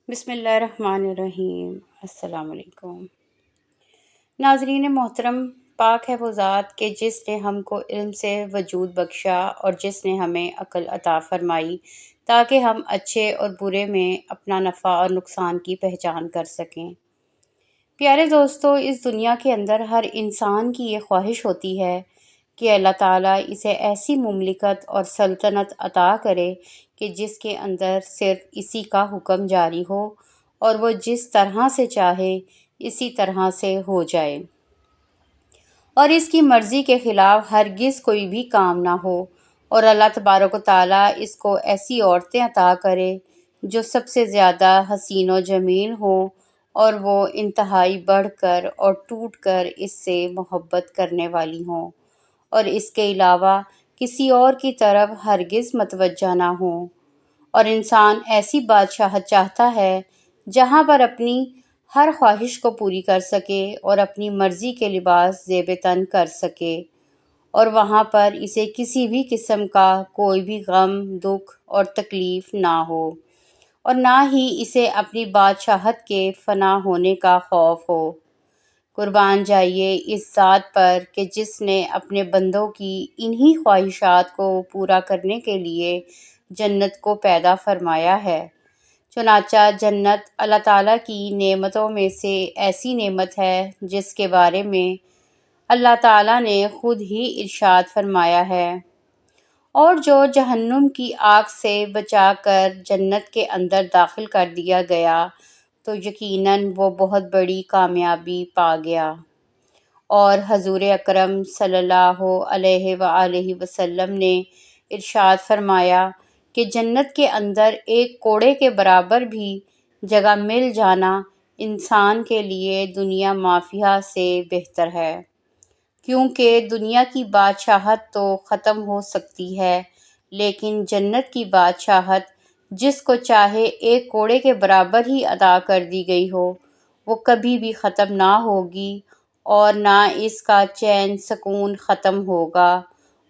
بسم اللہ الرحمن الرحیم۔ السلام علیکم ناظرین محترم، پاک ہے وہ ذات کہ جس نے ہم کو علم سے وجود بخشا اور جس نے ہمیں عقل عطا فرمائی تاکہ ہم اچھے اور برے میں اپنا نفع اور نقصان کی پہچان کر سکیں۔ پیارے دوستو، اس دنیا کے اندر ہر انسان کی یہ خواہش ہوتی ہے کہ اللہ تعالیٰ اسے ایسی مملکت اور سلطنت عطا کرے کہ جس کے اندر صرف اسی کا حکم جاری ہو اور وہ جس طرح سے چاہے اسی طرح سے ہو جائے، اور اس کی مرضی کے خلاف ہرگز کوئی بھی کام نہ ہو، اور اللہ تبارک و تعالیٰ اس کو ایسی عورتیں عطا کرے جو سب سے زیادہ حسین و جمیل ہوں اور وہ انتہائی بڑھ کر اور ٹوٹ کر اس سے محبت کرنے والی ہوں، اور اس کے علاوہ کسی اور کی طرف ہرگز متوجہ نہ ہوں۔ اور انسان ایسی بادشاہت چاہتا ہے جہاں پر اپنی ہر خواہش کو پوری کر سکے اور اپنی مرضی کے لباس زیب تن کر سکے، اور وہاں پر اسے کسی بھی قسم کا کوئی بھی غم، دکھ اور تکلیف نہ ہو، اور نہ ہی اسے اپنی بادشاہت کے فنا ہونے کا خوف ہو۔ قربان جائیے اس ذات پر کہ جس نے اپنے بندوں کی انہی خواہشات کو پورا کرنے کے لیے جنت کو پیدا فرمایا ہے۔ چنانچہ جنت اللہ تعالیٰ کی نعمتوں میں سے ایسی نعمت ہے جس کے بارے میں اللہ تعالیٰ نے خود ہی ارشاد فرمایا ہے، اور جو جہنم کی آگ سے بچا کر جنت کے اندر داخل کر دیا گیا تو یقیناً وہ بہت بڑی کامیابی پا گیا۔ اور حضور اکرم صلی اللہ علیہ وآلہ وسلم نے ارشاد فرمایا کہ جنت کے اندر ایک کوڑے کے برابر بھی جگہ مل جانا انسان کے لیے دنیا مافیہا سے بہتر ہے، کیونکہ دنیا کی بادشاہت تو ختم ہو سکتی ہے لیکن جنت کی بادشاہت جس کو چاہے ایک کوڑے کے برابر ہی عطا کر دی گئی ہو، وہ کبھی بھی ختم نہ ہوگی، اور نہ اس کا چین سکون ختم ہوگا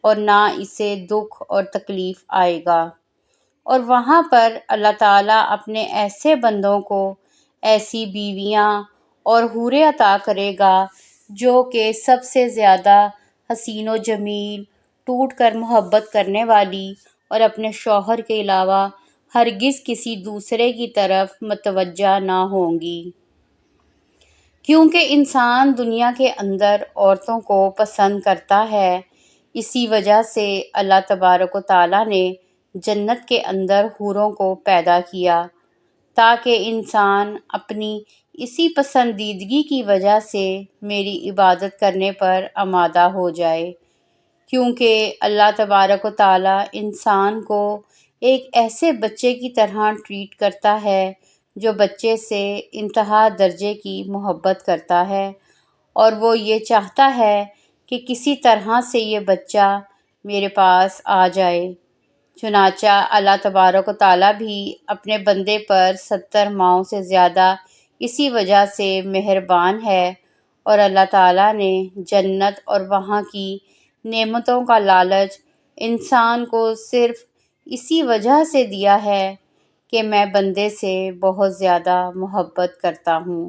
اور نہ اسے دکھ اور تکلیف آئے گا۔ اور وہاں پر اللہ تعالیٰ اپنے ایسے بندوں کو ایسی بیویاں اور حوریں عطا کرے گا جو کہ سب سے زیادہ حسین و جمیل، ٹوٹ کر محبت کرنے والی اور اپنے شوہر کے علاوہ ہرگز کسی دوسرے کی طرف متوجہ نہ ہوں گی، کیونکہ انسان دنیا کے اندر عورتوں کو پسند کرتا ہے۔ اسی وجہ سے اللہ تبارک و تعالیٰ نے جنت کے اندر حوروں کو پیدا کیا تاکہ انسان اپنی اسی پسندیدگی کی وجہ سے میری عبادت کرنے پر آمادہ ہو جائے، کیونکہ اللہ تبارک و تعالیٰ انسان کو ایک ایسے بچے کی طرح ٹریٹ کرتا ہے جو بچے سے انتہا درجے کی محبت کرتا ہے، اور وہ یہ چاہتا ہے کہ کسی طرح سے یہ بچہ میرے پاس آ جائے۔ چنانچہ اللہ تبارک و تعالیٰ بھی اپنے بندے پر 70 ماؤں سے زیادہ اسی وجہ سے مہربان ہے، اور اللہ تعالیٰ نے جنت اور وہاں کی نعمتوں کا لالچ انسان کو صرف اسی وجہ سے دیا ہے کہ میں بندے سے بہت زیادہ محبت کرتا ہوں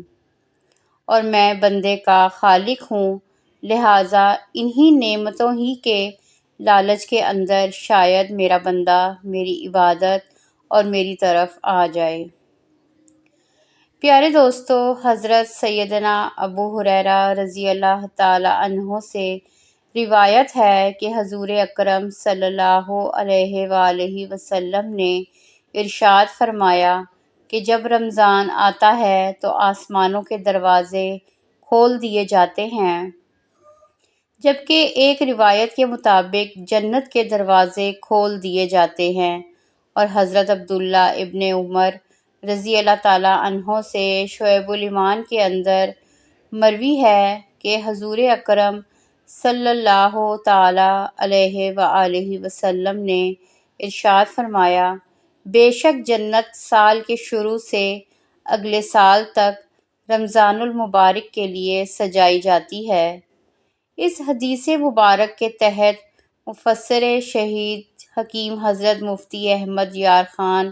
اور میں بندے کا خالق ہوں، لہٰذا انہی نعمتوں ہی کے لالچ کے اندر شاید میرا بندہ میری عبادت اور میری طرف آ جائے۔ پیارے دوستو، حضرت سیدنا ابو ہریرہ رضی اللہ تعالی عنہ سے روایت ہے کہ حضور اکرم صلی اللہ علیہ وآلہ وسلم نے ارشاد فرمایا کہ جب رمضان آتا ہے تو آسمانوں کے دروازے کھول دیے جاتے ہیں، جبکہ ایک روایت کے مطابق جنت کے دروازے کھول دیے جاتے ہیں۔ اور حضرت عبداللہ ابن عمر رضی اللہ تعالیٰ عنہ سے شعب الایمان کے اندر مروی ہے کہ حضور اکرم صلی اللہ تعالیٰ علیہ وآلہ وسلم نے ارشاد فرمایا، بے شک جنت سال کے شروع سے اگلے سال تک رمضان المبارک کے لیے سجائی جاتی ہے۔ اس حدیث مبارک کے تحت مفسر شہید حکیم حضرت مفتی احمد یار خان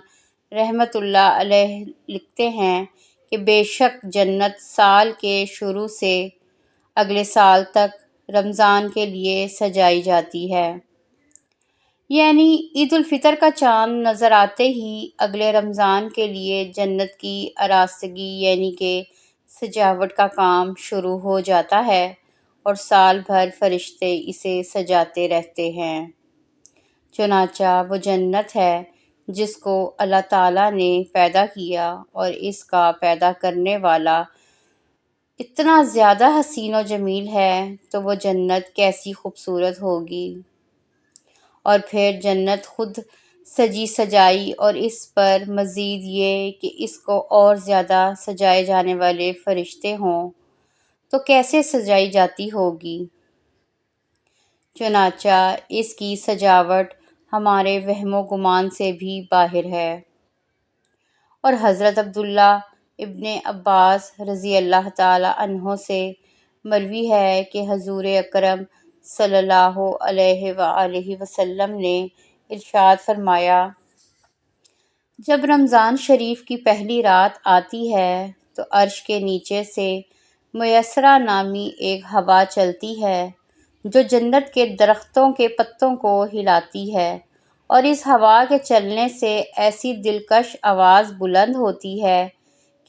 رحمۃ اللہ علیہ لکھتے ہیں کہ بے شک جنت سال کے شروع سے اگلے سال تک رمضان کے لیے سجائی جاتی ہے، یعنی عید الفطر کا چاند نظر آتے ہی اگلے رمضان کے لیے جنت کی آراستگی یعنی کہ سجاوٹ کا کام شروع ہو جاتا ہے اور سال بھر فرشتے اسے سجاتے رہتے ہیں۔ چنانچہ وہ جنت ہے جس کو اللہ تعالیٰ نے پیدا کیا، اور اس کا پیدا کرنے والا اتنا زیادہ حسین و جمیل ہے تو وہ جنت کیسی خوبصورت ہوگی۔ اور پھر جنت خود سجی سجائی، اور اس پر مزید یہ کہ اس کو اور زیادہ سجائے جانے والے فرشتے ہوں تو کیسے سجائی جاتی ہوگی۔ چنانچہ اس کی سجاوٹ ہمارے وہم و گمان سے بھی باہر ہے۔ اور حضرت عبداللہ ابن عباس رضی اللہ تعالی عنہ سے مروی ہے کہ حضور اکرم صلی اللہ علیہ وآلہ وسلم نے ارشاد فرمایا، جب رمضان شریف کی پہلی رات آتی ہے تو عرش کے نیچے سے میسرہ نامی ایک ہوا چلتی ہے جو جنت کے درختوں کے پتوں کو ہلاتی ہے، اور اس ہوا کے چلنے سے ایسی دلکش آواز بلند ہوتی ہے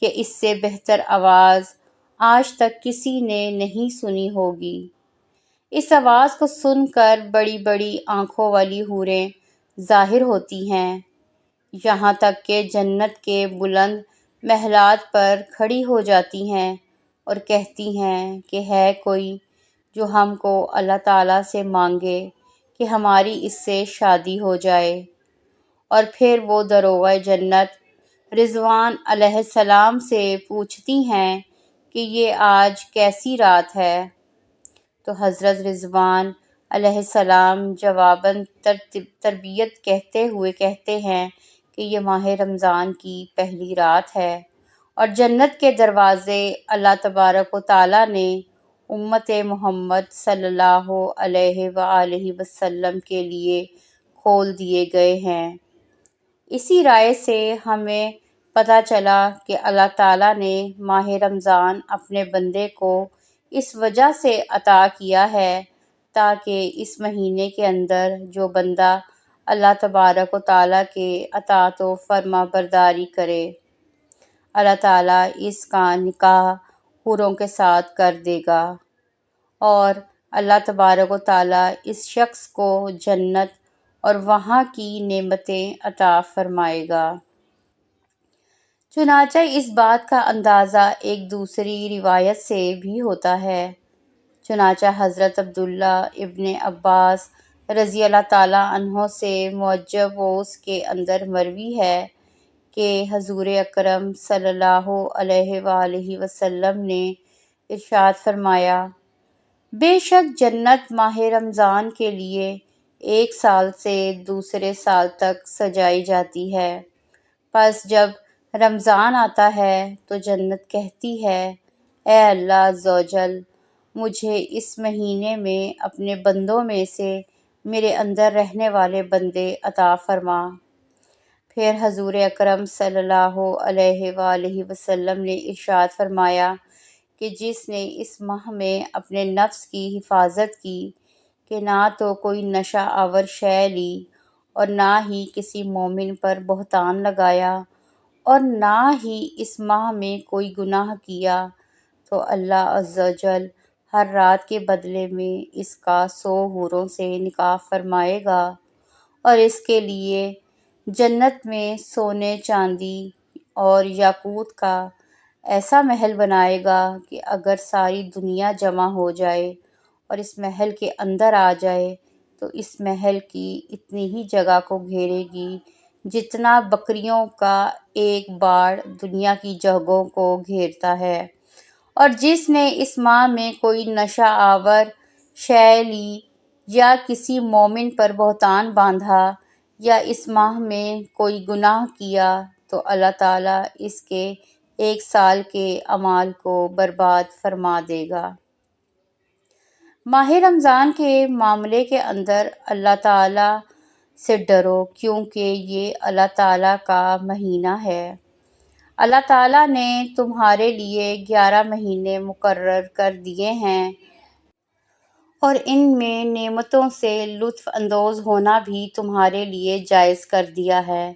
کہ اس سے بہتر آواز آج تک کسی نے نہیں سنی ہوگی۔ اس آواز کو سن کر بڑی بڑی آنکھوں والی حوریں ظاہر ہوتی ہیں، یہاں تک کہ جنت کے بلند محلات پر کھڑی ہو جاتی ہیں اور کہتی ہیں کہ ہے کوئی جو ہم کو اللہ تعالیٰ سے مانگے کہ ہماری اس سے شادی ہو جائے۔ اور پھر وہ دروغ جنت رضوان علیہ السلام سے پوچھتی ہیں کہ یہ آج کیسی رات ہے؟ تو حضرت رضوان علیہ السلام جواباً تربیت کہتے ہوئے کہتے ہیں کہ یہ ماہ رمضان کی پہلی رات ہے، اور جنت کے دروازے اللہ تبارک و تعالیٰ نے امت محمد صلی اللہ علیہ وآلہ وسلم کے لیے کھول دیے گئے ہیں۔ اسی رائے سے ہمیں پتہ چلا کہ اللہ تعالیٰ نے ماہ رمضان اپنے بندے کو اس وجہ سے عطا کیا ہے تاکہ اس مہینے کے اندر جو بندہ اللہ تبارک و تعالیٰ کے اطاعت و فرما برداری کرے، اللہ تعالیٰ اس کا نکاح حوروں کے ساتھ کر دے گا، اور اللہ تبارک و تعالیٰ اس شخص کو جنت اور وہاں کی نعمتیں عطا فرمائے گا۔ چنانچہ اس بات کا اندازہ ایک دوسری روایت سے بھی ہوتا ہے۔ چنانچہ حضرت عبداللہ ابن عباس رضی اللہ تعالیٰ عنہ سے معجب وس کے اندر مروی ہے کہ حضور اکرم صلی اللہ علیہ وآلہ وسلم نے ارشاد فرمایا، بے شک جنت ماہ رمضان کے لیے ایک سال سے دوسرے سال تک سجائی جاتی ہے، پس جب رمضان آتا ہے تو جنت کہتی ہے، اے اللہ عز و جل، مجھے اس مہینے میں اپنے بندوں میں سے میرے اندر رہنے والے بندے عطا فرما۔ پھر حضور اکرم صلی اللہ علیہ وآلہ وسلم نے ارشاد فرمایا کہ جس نے اس ماہ میں اپنے نفس کی حفاظت کی کہ نہ تو کوئی نشہ آور شے لی اور نہ ہی کسی مومن پر بہتان لگایا اور نہ ہی اس ماہ میں کوئی گناہ کیا، تو اللہ عز و جل ہر رات کے بدلے میں اس کا 100 حوروں سے نکاح فرمائے گا، اور اس کے لیے جنت میں سونے چاندی اور یاقوت کا ایسا محل بنائے گا کہ اگر ساری دنیا جمع ہو جائے اور اس محل کے اندر آ جائے تو اس محل کی اتنی ہی جگہ کو گھیرے گی جتنا بکریوں کا ایک باڑ دنیا کی جگہوں کو گھیرتا ہے۔ اور جس نے اس ماہ میں کوئی نشہ آور شے لی یا کسی مومن پر بہتان باندھا یا اس ماہ میں کوئی گناہ کیا تو اللہ تعالیٰ اس کے ایک سال کے اعمال کو برباد فرما دے گا۔ ماہ رمضان کے معاملے کے اندر اللہ تعالیٰ سے ڈرو کیونکہ یہ اللہ تعالیٰ کا مہینہ ہے۔ اللہ تعالیٰ نے تمہارے لیے 11 مہینے مقرر کر دیے ہیں اور ان میں نعمتوں سے لطف اندوز ہونا بھی تمہارے لیے جائز کر دیا ہے،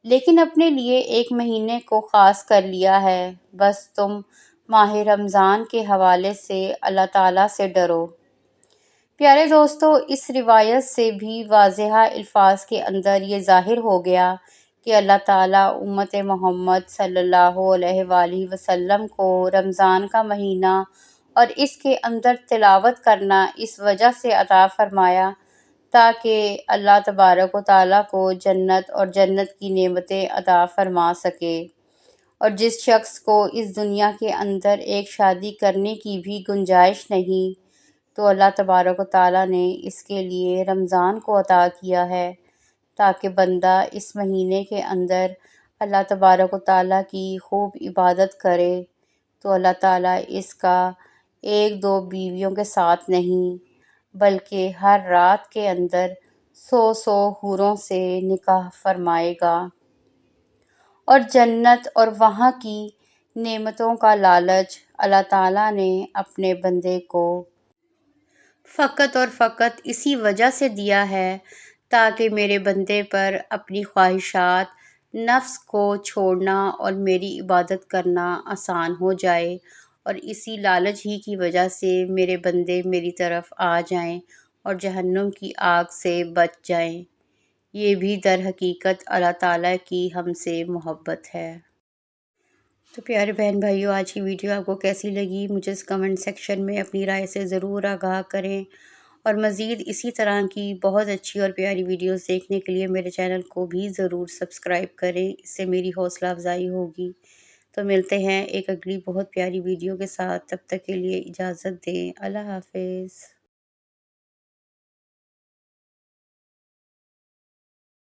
لیکن اپنے لیے ایک مہینے کو خاص کر لیا ہے۔ بس تم ماہ رمضان کے حوالے سے اللہ تعالیٰ سے ڈرو۔ پیارے دوستو، اس روایت سے بھی واضح الفاظ کے اندر یہ ظاہر ہو گیا کہ اللہ تعالیٰ امت محمد صلی اللہ علیہ وآلہ وسلم کو رمضان کا مہینہ اور اس کے اندر تلاوت کرنا اس وجہ سے عطا فرمایا تاکہ اللہ تبارک و تعالیٰ کو جنت اور جنت کی نعمتیں عطا فرما سکے، اور جس شخص کو اس دنیا کے اندر ایک شادی کرنے کی بھی گنجائش نہیں، تو اللہ تبارک و تعالیٰ نے اس کے لیے رمضان کو عطا کیا ہے تاکہ بندہ اس مہینے کے اندر اللہ تبارک و تعالیٰ کی خوب عبادت کرے، تو اللہ تعالیٰ اس کا ایک دو بیویوں کے ساتھ نہیں بلکہ ہر رات کے اندر 100 حوروں سے نکاح فرمائے گا، اور جنت اور وہاں کی نعمتوں کا لالچ اللہ تعالیٰ نے اپنے بندے کو فقط اور فقط اسی وجہ سے دیا ہے تاکہ میرے بندے پر اپنی خواہشات نفس کو چھوڑنا اور میری عبادت کرنا آسان ہو جائے، اور اسی لالچ ہی کی وجہ سے میرے بندے میری طرف آ جائیں اور جہنم کی آگ سے بچ جائیں۔ یہ بھی در حقیقت اللہ تعالیٰ کی ہم سے محبت ہے۔ تو پیارے بہن بھائیوں، آج کی ویڈیو آپ کو کیسی لگی؟ مجھے اس کمنٹ سیکشن میں اپنی رائے سے ضرور آگاہ کریں، اور مزید اسی طرح کی بہت اچھی اور پیاری ویڈیوز دیکھنے کے لیے میرے چینل کو بھی ضرور سبسکرائب کریں، اس سے میری حوصلہ افزائی ہوگی۔ تو ملتے ہیں ایک اگلی بہت پیاری ویڈیو کے ساتھ، تب تک کے لیے اجازت دیں۔ اللہ حافظ۔